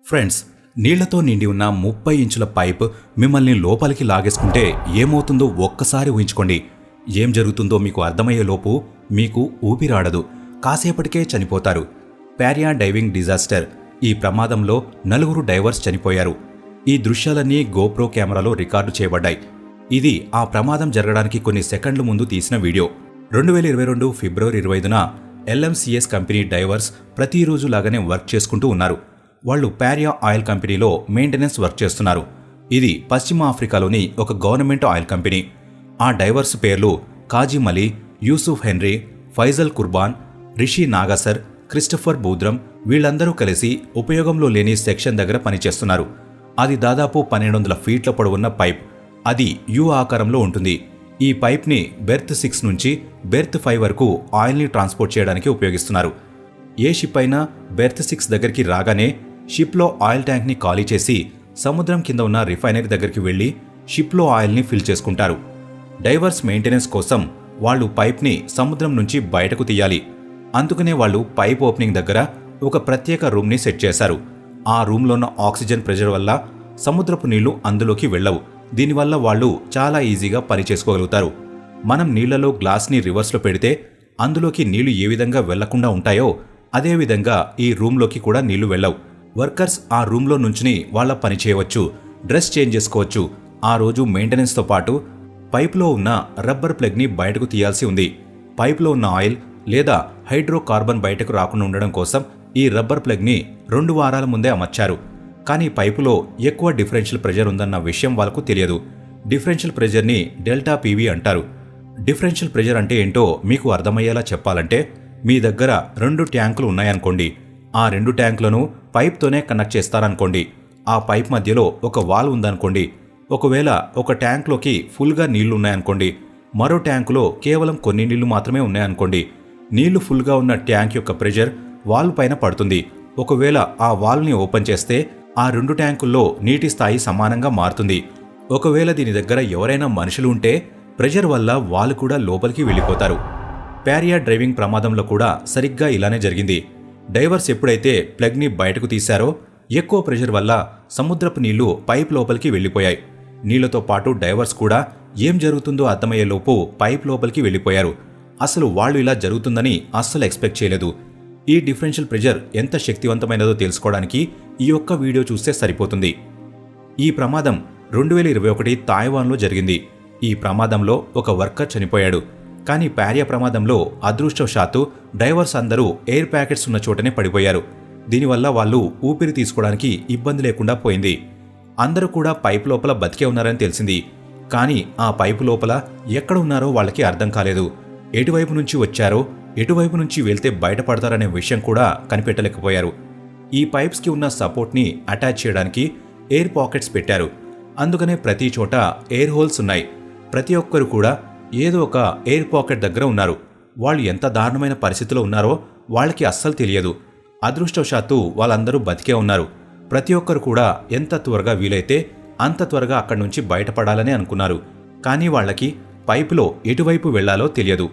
Friends, నీళ్లతో నిండి ఉన్న 30 ఇంచుల పైప్ మిమ్మల్ని లోపలికి లాగేసుకుంటే ఏమవుతుందో ఒక్కసారి ఊహించుకోండి. ఏం జరుగుతుందో మీకు అర్థమయ్యేలోపు మీకు ఊపిరాడదు, కాసేపటికే చనిపోతారు. ప్యారియా డైవింగ్ డిజాస్టర్. ఈ ప్రమాదంలో 4 డైవర్స్ చనిపోయారు. ఈ దృశ్యాలన్నీ గోప్రో కెమెరాలో రికార్డు చేయబడ్డాయి. ఇది ఆ ప్రమాదం జరగడానికి కొన్ని సెకండ్ల ముందు తీసిన వీడియో. 2022 ఫిబ్రవరి 25న LMCS కంపెనీ డైవర్స్ ప్రతిరోజు లాగానే వర్క్ చేసుకుంటూ ఉన్నారు. వాళ్ళు ప్యారియా ఆయిల్ కంపెనీలో మెయింటెనెన్స్ వర్క్ చేస్తున్నారు. ఇది పశ్చిమ ఆఫ్రికాలోని ఒక గవర్నమెంట్ ఆయిల్ కంపెనీ. ఆ డైవర్స్ పేర్లు కాజిమ్ అలీ, యూసుఫ్ హెన్రీ, ఫైజల్ కుర్బాన్, రిషి నాగసర్, క్రిస్టఫర్ బూద్రం. వీళ్ళందరూ కలిసి ఉపయోగంలో లేని సెక్షన్ దగ్గర పనిచేస్తున్నారు. అది దాదాపు 1200 ఫీట్ల పొడవున్న పైప్. అది యు ఆకారంలో ఉంటుంది. ఈ పైప్ని బెర్త్ 6 నుంచి బెర్త్ 5 వరకు ఆయిల్ని ట్రాన్స్పోర్ట్ చేయడానికి ఉపయోగిస్తున్నారు. ఏ షిప్ అయినా బెర్త్ 6 దగ్గరికి రాగానే షిప్లో ఆయిల్ ట్యాంక్ని ఖాళీ చేసి సముద్రం కింద ఉన్న రిఫైనరీ దగ్గరికి వెళ్లి షిప్లో ఆయిల్ని ఫిల్ చేసుకుంటారు. డైవర్స్ మెయింటెనెన్స్ కోసం వాళ్ళు పైప్ని సముద్రం నుంచి బయటకు తీయాలి. అందుకనే వాళ్ళు పైప్ ఓపెనింగ్ దగ్గర ఒక ప్రత్యేక రూమ్ని సెట్ చేశారు. ఆ రూమ్లో ఉన్న ఆక్సిజన్ ప్రెషర్ వల్ల సముద్రపు నీళ్లు అందులోకి వెళ్లవు. దీనివల్ల వాళ్ళు చాలా ఈజీగా పని చేసుకోగలుగుతారు. మనం నీళ్లలో గ్లాస్ని రివర్స్లో పెడితే అందులోకి నీళ్లు ఏ విధంగా వెళ్లకుండా ఉంటాయో అదేవిధంగా ఈ రూమ్లోకి కూడా నీళ్లు వెళ్లవు. వర్కర్స్ ఆ రూమ్లో నుంచుని వాళ్ళ పని చేయవచ్చు, డ్రెస్ చేంజ్ చేసుకోవచ్చు. ఆ రోజు మెయింటెనెన్స్తో పాటు పైప్లో ఉన్న రబ్బర్ ప్లగ్ని బయటకు తీయాల్సి ఉంది. పైప్లో ఉన్న ఆయిల్ లేదా హైడ్రోకార్బన్ బయటకు రాకుండా ఉండడం కోసం ఈ రబ్బర్ ప్లగ్ని 2 వారాల ముందే అమర్చారు. కానీ పైపులో ఎక్కువ డిఫరెన్షియల్ ప్రెజర్ ఉందన్న విషయం వాళ్ళకు తెలియదు. డిఫరెన్షియల్ ప్రెజర్ని డెల్టా పీవీ అంటారు. డిఫరెన్షియల్ ప్రెజర్ అంటే ఏంటో మీకు అర్థమయ్యేలా చెప్పాలంటే, మీ దగ్గర 2 ట్యాంకులు ఉన్నాయనుకోండి. ఆ 2 ట్యాంకులను పైప్తోనే కనెక్ట్ చేస్తారనుకోండి. ఆ పైప్ మధ్యలో ఒక వాల్వ్ ఉందనుకోండి. ఒకవేళ ఒక ట్యాంక్లోకి ఫుల్గా నీళ్లు ఉన్నాయనుకోండి, మరో ట్యాంకులో కేవలం కొన్ని నీళ్లు మాత్రమే ఉన్నాయనుకోండి. నీళ్లు ఫుల్గా ఉన్న ట్యాంక్ యొక్క ప్రెజర్ వాల్వ్ పైన పడుతుంది. ఒకవేళ ఆ వాల్వ్ని ఓపెన్ చేస్తే ఆ 2 ట్యాంకుల్లో నీటి స్థాయి సమానంగా మారుతుంది. ఒకవేళ దీని దగ్గర ఎవరైనా మనుషులు ఉంటే ప్రెజర్ వల్ల వాళ్ళు కూడా లోపలికి వెళ్ళిపోతారు. ప్యారియా డ్రైవింగ్ ప్రమాదంలో కూడా సరిగ్గా ఇలానే జరిగింది. డైవర్స్ ఎప్పుడైతే ప్లగ్ని బయటకు తీశారో ఎక్కువ ప్రెషర్ వల్ల సముద్రపు నీళ్లు పైప్ లోపలికి వెళ్ళిపోయాయి. నీళ్లతో పాటు డైవర్స్ కూడా ఏం జరుగుతుందో అర్థమయ్యేలోపు పైప్ లోపలికి వెళ్ళిపోయారు. అసలు వాళ్ళు ఇలా జరుగుతుందని అస్సలు ఎక్స్పెక్ట్ చేయలేదు. ఈ డిఫరెన్షియల్ ప్రెషర్ ఎంత శక్తివంతమైనదో తెలుసుకోవడానికి ఈ ఒక్క వీడియో చూస్తే సరిపోతుంది. ఈ ప్రమాదం 2021 తాయివాన్లో జరిగింది. ఈ ప్రమాదంలో ఒక వర్కర్ చనిపోయాడు. కానీ ప్యారియా ప్రమాదంలో అదృష్టవశాత్తు డైవర్స్ అందరూ ఎయిర్ ప్యాకెట్స్ ఉన్న చోటనే పడిపోయారు. దీనివల్ల వాళ్ళు ఊపిరి తీసుకోవడానికి ఇబ్బంది లేకుండా పోయింది. అందరూ కూడా పైపు లోపల బతికే ఉన్నారని తెలిసింది. కానీ ఆ పైపు లోపల ఎక్కడ ఉన్నారో వాళ్ళకి అర్థం కాలేదు. ఎటువైపు నుంచి వచ్చారో, ఎటువైపు నుంచి వెళ్తే బయటపడతారనే విషయం కూడా కనిపెట్టలేకపోయారు. ఈ పైప్స్కి ఉన్న సపోర్ట్ని అటాచ్ చేయడానికి ఎయిర్ పాకెట్స్ పెట్టారు. అందుకనే ప్రతి చోట ఎయిర్ హోల్స్ ఉన్నాయి. ప్రతి ఒక్కరు కూడా ఏదో ఒక ఎయిర్ పాకెట్ దగ్గర ఉన్నారు. వాళ్ళు ఎంత దారుణమైన పరిస్థితిలో ఉన్నారో వాళ్ళకి అస్సలు తెలియదు. అదృష్టవశాత్తు వాళ్ళందరూ బతికే ఉన్నారు. ప్రతి ఒక్కరు కూడా ఎంత త్వరగా వీలైతే అంత త్వరగా అక్కడి నుంచి బయటపడాలని అనుకున్నారు. కానీ వాళ్ళకి పైపులో ఎటువైపు వెళ్లాలో తెలియదు.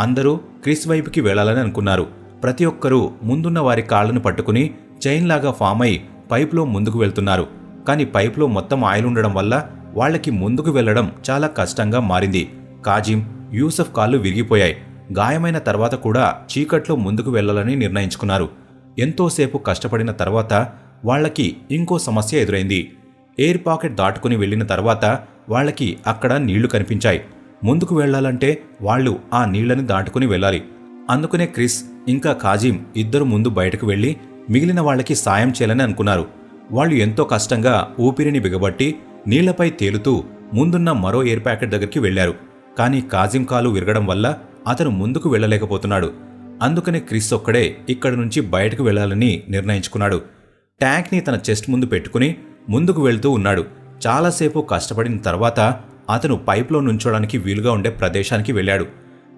అందరూ క్రిస్ వైపుకి వెళ్లాలని అనుకున్నారు. ప్రతి ఒక్కరూ ముందున్న వారి కాళ్లను పట్టుకుని చైన్ లాగా ఫామ్ అయి పైపులో ముందుకు వెళ్తున్నారు. కానీ పైపులో మొత్తం ఆయిల్ ఉండడం వల్ల వాళ్లకి ముందుకు వెళ్లడం చాలా కష్టంగా మారింది. కాజిమ్, యూసఫ్ కాళ్ళు విరిగిపోయాయి. గాయమైన తర్వాత కూడా చీకట్లో ముందుకు వెళ్లాలని నిర్ణయించుకున్నారు. ఎంతోసేపు కష్టపడిన తర్వాత వాళ్లకి ఇంకో సమస్య ఎదురైంది. ఎయిర్ పాకెట్ దాటుకుని వెళ్లిన తర్వాత వాళ్లకి అక్కడ నీళ్లు కనిపించాయి. ముందుకు వెళ్లాలంటే వాళ్ళు ఆ నీళ్లని దాటుకుని వెళ్ళాలి. అందుకనే క్రిస్ ఇంకా కాజిమ్ ఇద్దరు ముందు బయటకు వెళ్లి మిగిలిన వాళ్లకి సాయం చేయాలని అనుకున్నారు. వాళ్ళు ఎంతో కష్టంగా ఊపిరిని బిగబట్టి నీళ్లపై తేలుతూ ముందున్న మరో ఎయిర్ ప్యాకెట్ దగ్గరికి వెళ్లారు. కానీ కాజిమ్ కాలు విరగడం వల్ల అతను ముందుకు వెళ్లలేకపోతున్నాడు. అందుకనే క్రిస్ ఒక్కడే ఇక్కడి నుంచి బయటకు వెళ్లాలని నిర్ణయించుకున్నాడు. ట్యాంక్ని తన చెస్ట్ ముందు పెట్టుకుని ముందుకు వెళ్తూ ఉన్నాడు. చాలాసేపు కష్టపడిన తర్వాత అతను పైప్లో నుంచోడానికి వీలుగా ఉండే ప్రదేశానికి వెళ్ళాడు.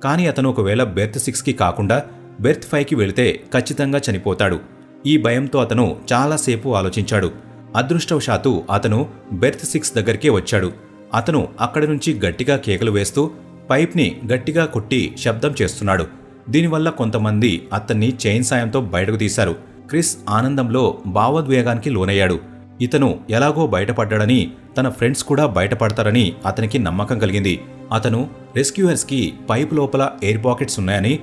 కానీ అతను ఒకవేళ బెర్త్ 6కి కాకుండా బెర్త్ 5కి వెళితే ఖచ్చితంగా చనిపోతాడు. ఈ భయంతో అతను చాలాసేపు ఆలోచించాడు. అదృష్టవశాత్తు అతను బెర్త్ 6 దగ్గరికే వచ్చాడు. అతను అక్కడి నుంచి గట్టిగా కేకలు వేస్తూ పైప్ని గట్టిగా కొట్టి శబ్దం చేస్తున్నాడు. దీనివల్ల కొంతమంది అతన్ని చైన్ సాయంతో బయటకు తీశారు. క్రిస్ ఆనందంలో భావోద్వేగానికి లోనయ్యాడు. ఇతను ఎలాగో బయటపడ్డాడని, తన ఫ్రెండ్స్ కూడా బయటపడతారని అతనికి నమ్మకం కలిగింది. అతను రెస్క్యూయర్స్కి పైప్ లోపల ఎయిర్ పాకెట్స్ ఉన్నాయని,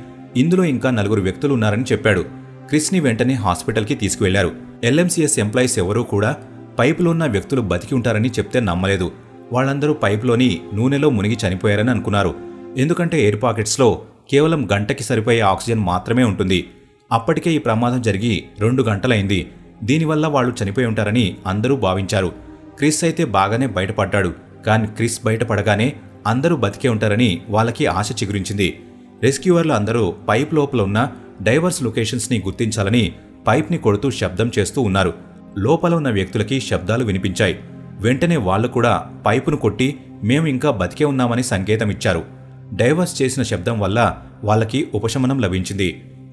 ఇందులో ఇంకా 4 వ్యక్తులు ఉన్నారని చెప్పాడు. క్రిస్ని వెంటనే హాస్పిటల్కి తీసుకువెళ్లారు. ఎల్ఎంసీఎస్ ఎంప్లాయీస్ ఎవరూ కూడా పైపులో ఉన్న వ్యక్తులు బతికి ఉంటారని చెప్తే నమ్మలేదు. వాళ్ళందరూ పైపులోని నూనెలో మునిగి చనిపోయారని అనుకున్నారు. ఎందుకంటే ఎయిర్ పాకెట్స్లో కేవలం గంటకి సరిపోయే ఆక్సిజన్ మాత్రమే ఉంటుంది. అప్పటికే ఈ ప్రమాదం జరిగి 2 గంటలైంది. దీనివల్ల వాళ్ళు చనిపోయి ఉంటారని అందరూ భావించారు. క్రిస్ అయితే బాగానే బయటపడ్డాడు. కానీ క్రిస్ బయటపడగానే అందరూ బతికే ఉంటారని వాళ్ళకి ఆశ చిగురించింది. రెస్క్యూవర్లు అందరూ పైప్ లోపల ఉన్న డైవర్స్ లొకేషన్స్ని గుర్తించాలని పైప్ని కొడుతూ శబ్దం చేస్తూ ఉన్నారు. లోపల ఉన్న వ్యక్తులకి శబ్దాలు వినిపించాయి. వెంటనే వాళ్ళు కూడా పైపును కొట్టి మేము ఇంకా బతికే ఉన్నామని సంకేతం ఇచ్చారు. డైవర్స్ చేసిన శబ్దం వల్ల వాళ్ళకి ఉపశమనం లభించింది.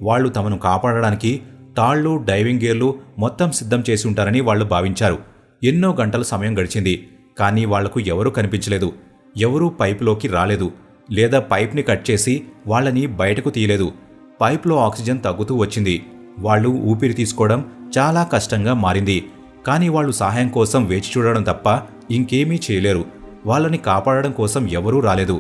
వాళ్ళు తమను కాపాడడానికి తాళ్లు, డైవింగ్ గేర్లు మొత్తం సిద్ధం చేసి ఉంటారని వాళ్ళు భావించారు. ఎన్నో గంటల సమయం గడిచింది. కానీ వాళ్లకు ఎవరూ కనిపించలేదు. ఎవరూ పైపులోకి రాలేదు, లేదా పైప్ని కట్ చేసి వాళ్ళని బయటకు తీయలేదు. పైప్లో ఆక్సిజన్ తగ్గుతూ వచ్చింది. వాళ్ళు ఊపిరి తీసుకోవడం చాలా కష్టంగా మారింది. కానీ వాళ్ళు సహాయం కోసం వేచి చూడడం తప్ప ఇంకేమీ చేయలేరు. వాళ్ళని కాపాడడం కోసం ఎవరూ రాలేదు.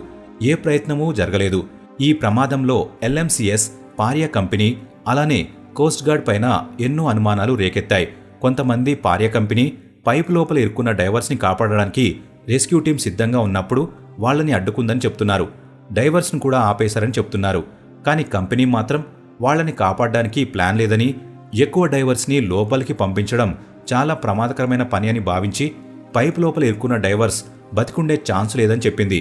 ఏ ప్రయత్నమూ జరగలేదు. ఈ ప్రమాదంలో ఎల్ఎంసీఎస్, పారియా కంపెనీ, అలానే కోస్ట్ గార్డ్ పైన ఎన్నో అనుమానాలు రేకెత్తాయి. కొంతమంది పారియా కంపెనీ పైపు లోపల ఇరుక్కున్న డైవర్స్ని కాపాడడానికి రెస్క్యూ టీం సిద్ధంగా ఉన్నప్పుడు వాళ్ళని అడ్డుకుందని చెప్తున్నారు. డైవర్స్ను కూడా ఆపేశారని చెప్తున్నారు. కానీ కంపెనీ మాత్రం వాళ్ళని కాపాడడానికి ప్లాన్ లేదని, ఎక్కువ డైవర్స్ని లోపలికి పంపించడం చాలా ప్రమాదకరమైన పని అని భావించి పైపు లోపల ఇరుక్కున్న డైవర్స్ బతికుండే ఛాన్స్ లేదని చెప్పింది.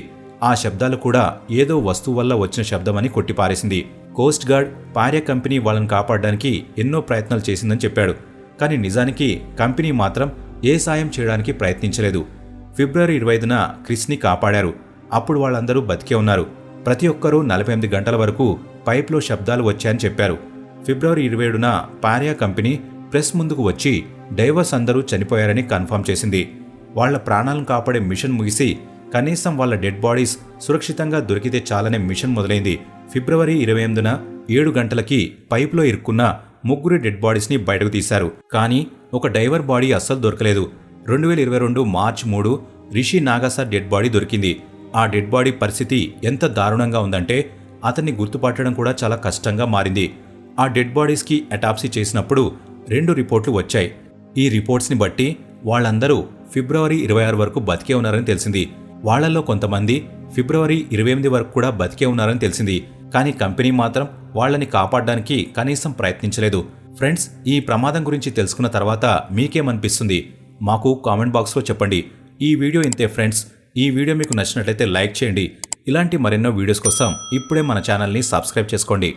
ఆ శబ్దాలు కూడా ఏదో వస్తువు వల్ల వచ్చిన శబ్దమని కొట్టిపారేసింది. కోస్ట్ గార్డ్, పారియా కంపెనీ వాళ్ళని కాపాడడానికి ఎన్నో ప్రయత్నాలు చేసిందని చెప్పాడు. కానీ నిజానికి కంపెనీ మాత్రం ఏ సాయం చేయడానికి ప్రయత్నించలేదు. ఫిబ్రవరి 25న క్రిస్ని కాపాడారు. అప్పుడు వాళ్ళందరూ బతికే ఉన్నారు. ప్రతి ఒక్కరూ 48 గంటల వరకు పైప్లో శబ్దాలు వచ్చాయని చెప్పారు. ఫిబ్రవరి 27న పారియా కంపెనీ ప్రెస్ ముందుకు వచ్చి డైవర్స్ అందరూ చనిపోయారని కన్ఫర్మ్ చేసింది. వాళ్ల ప్రాణాలను కాపాడే మిషన్ ముగిసి కనీసం వాళ్ళ డెడ్ బాడీస్ సురక్షితంగా దొరికితే చాలనే మిషన్ మొదలైంది. ఫిబ్రవరి 28న 7 గంటలకి పైపులో ఇరుక్కున్న 3 డెడ్ బాడీస్ని బయటకు తీశారు. కానీ ఒక డైవర్ బాడీ అస్సలు దొరకలేదు. 2022 మార్చి 3 రిషి నాగాసార్ డెడ్ బాడీ దొరికింది. ఆ డెడ్ బాడీ పరిస్థితి ఎంత దారుణంగా ఉందంటే అతన్ని గుర్తుపట్టడం కూడా చాలా కష్టంగా మారింది. ఆ డెడ్ బాడీస్కి అటాప్సీ చేసినప్పుడు 2 రిపోర్ట్లు వచ్చాయి. ఈ రిపోర్ట్స్ని బట్టి వాళ్ళందరూ ఫిబ్రవరి 26 వరకు బతికే ఉన్నారని తెలిసింది. వాళ్లలో కొంతమంది ఫిబ్రవరి 28 వరకు కూడా బతికే ఉన్నారని తెలిసింది. కానీ కంపెనీ మాత్రం వాళ్ళని కాపాడడానికి కనీసం ప్రయత్నించలేదు. ఫ్రెండ్స్, ఈ ప్రమాదం గురించి తెలుసుకున్న తర్వాత మీకేమనిపిస్తుంది? మాకు కామెంట్ బాక్స్లో చెప్పండి. ఈ వీడియో ఇంతే ఫ్రెండ్స్. ఈ వీడియో మీకు నచ్చినట్లయితే లైక్ చేయండి. ఇలాంటి మరెన్నో వీడియోస్ కోసం ఇప్పుడే మన ఛానల్ని సబ్స్క్రైబ్ చేసుకోండి.